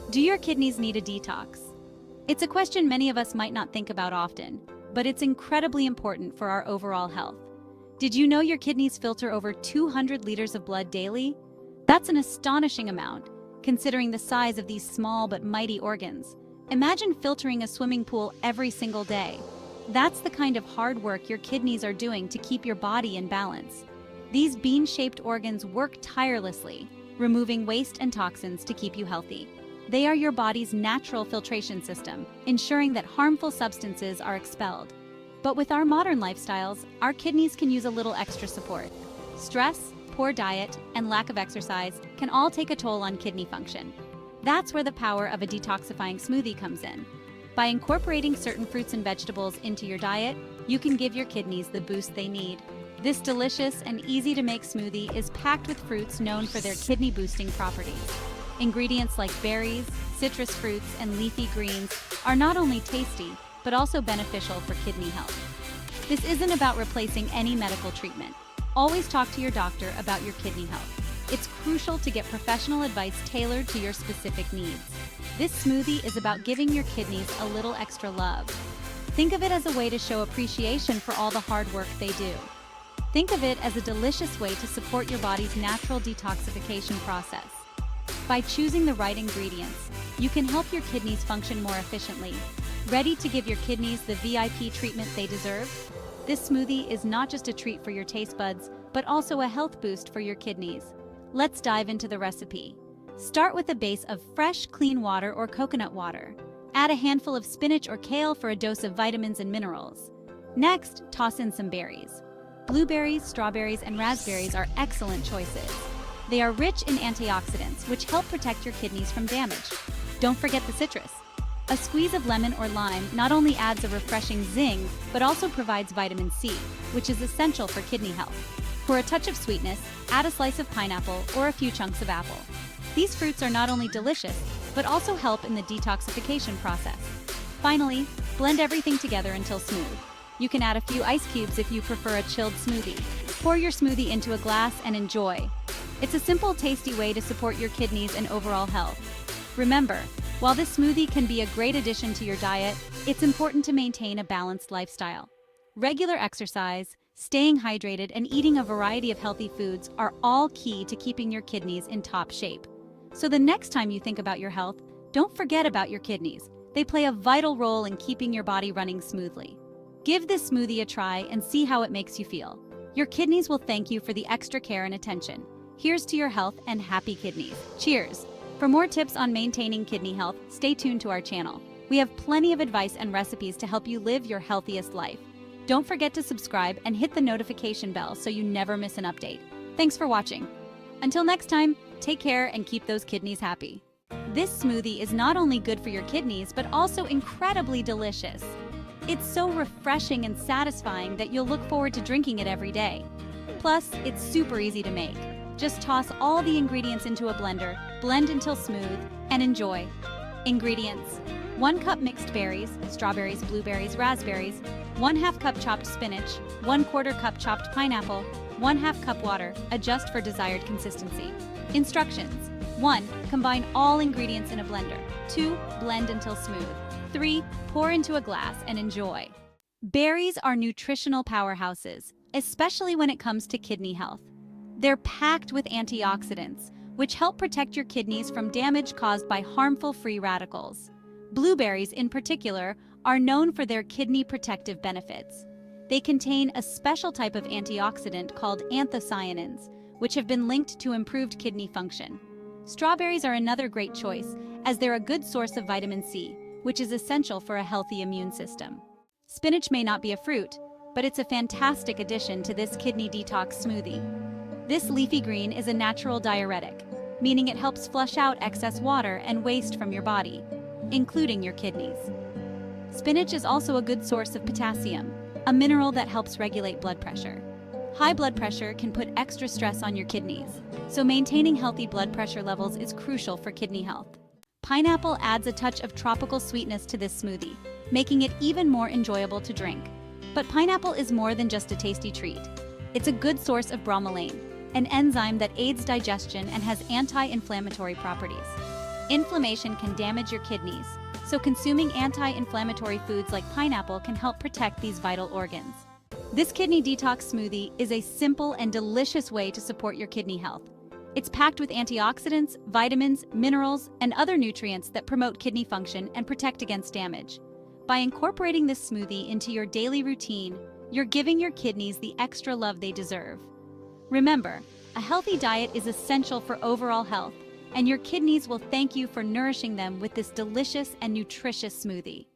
Do your kidneys need a detox? It's a question many of us might not think about often, but it's incredibly important for our overall health. Did you know your kidneys filter over 200 liters of blood daily? That's an astonishing amount, considering the size of these small but mighty organs. Imagine filtering a swimming pool every single day. That's the kind of hard work your kidneys are doing to keep your body in balance. These bean-shaped organs work tirelessly, removing waste and toxins to keep you healthy. They are your body's natural filtration system, ensuring that harmful substances are expelled. But with our modern lifestyles, our kidneys can use a little extra support. Stress, poor diet, and lack of exercise can all take a toll on kidney function. That's where the power of a detoxifying smoothie comes in. By incorporating certain fruits and vegetables into your diet, you can give your kidneys the boost they need. This delicious and easy-to-make smoothie is packed with fruits known for their kidney-boosting properties. Ingredients like berries, citrus fruits, and leafy greens are not only tasty, but also beneficial for kidney health. This isn't about replacing any medical treatment. Always talk to your doctor about your kidney health. It's crucial to get professional advice tailored to your specific needs. This smoothie is about giving your kidneys a little extra love. Think of it as a way to show appreciation for all the hard work they do. Think of it as a delicious way to support your body's natural detoxification process. By choosing the right ingredients, you can help your kidneys function more efficiently. Ready to give your kidneys the VIP treatment they deserve? This smoothie is not just a treat for your taste buds, but also a health boost for your kidneys. Let's dive into the recipe. Start with a base of fresh, clean water or coconut water. Add a handful of spinach or kale for a dose of vitamins and minerals. Next, toss in some berries. Blueberries, strawberries, and raspberries are excellent choices. They are rich in antioxidants, which help protect your kidneys from damage. Don't forget the citrus. A squeeze of lemon or lime not only adds a refreshing zing, but also provides vitamin C, which is essential for kidney health. For a touch of sweetness, add a slice of pineapple or a few chunks of apple. These fruits are not only delicious, but also help in the detoxification process. Finally, blend everything together until smooth. You can add a few ice cubes if you prefer a chilled smoothie. Pour your smoothie into a glass and enjoy. It's a simple, tasty way to support your kidneys and overall health. Remember, while this smoothie can be a great addition to your diet, it's important to maintain a balanced lifestyle. Regular exercise, staying hydrated, and eating a variety of healthy foods are all key to keeping your kidneys in top shape. So the next time you think about your health, don't forget about your kidneys. They play a vital role in keeping your body running smoothly. Give this smoothie a try and see how it makes you feel. Your kidneys will thank you for the extra care and attention. Here's to your health and happy kidneys. Cheers! For more tips on maintaining kidney health, stay tuned to our channel. We have plenty of advice and recipes to help you live your healthiest life. Don't forget to subscribe and hit the notification bell so you never miss an update. Thanks for watching. Until next time, take care and keep those kidneys happy. This smoothie is not only good for your kidneys, but also incredibly delicious. It's so refreshing and satisfying that you'll look forward to drinking it every day. Plus, it's super easy to make. Just toss all the ingredients into a blender, blend until smooth, and enjoy. Ingredients: 1 cup mixed berries, strawberries, blueberries, raspberries, 1/2 cup chopped spinach, 1/4 cup chopped pineapple, 1/2 cup water. Adjust for desired consistency. Instructions: 1. Combine all ingredients in a blender. 2. Blend until smooth. 3. Pour into a glass and enjoy. Berries are nutritional powerhouses, especially when it comes to kidney health. They're packed with antioxidants, which help protect your kidneys from damage caused by harmful free radicals. Blueberries, in particular, are known for their kidney protective benefits. They contain a special type of antioxidant called anthocyanins, which have been linked to improved kidney function. Strawberries are another great choice, as they're a good source of vitamin C, which is essential for a healthy immune system. Spinach may not be a fruit, but it's a fantastic addition to this kidney detox smoothie. This leafy green is a natural diuretic, meaning it helps flush out excess water and waste from your body, including your kidneys. Spinach is also a good source of potassium, a mineral that helps regulate blood pressure. High blood pressure can put extra stress on your kidneys, so maintaining healthy blood pressure levels is crucial for kidney health. Pineapple adds a touch of tropical sweetness to this smoothie, making it even more enjoyable to drink. But pineapple is more than just a tasty treat. It's a good source of bromelain, an enzyme that aids digestion and has anti-inflammatory properties. Inflammation can damage your kidneys, so consuming anti-inflammatory foods like pineapple can help protect these vital organs. This kidney detox smoothie is a simple and delicious way to support your kidney health. It's packed with antioxidants, vitamins, minerals, and other nutrients that promote kidney function and protect against damage. By incorporating this smoothie into your daily routine, you're giving your kidneys the extra love they deserve. Remember, a healthy diet is essential for overall health, and your kidneys will thank you for nourishing them with this delicious and nutritious smoothie.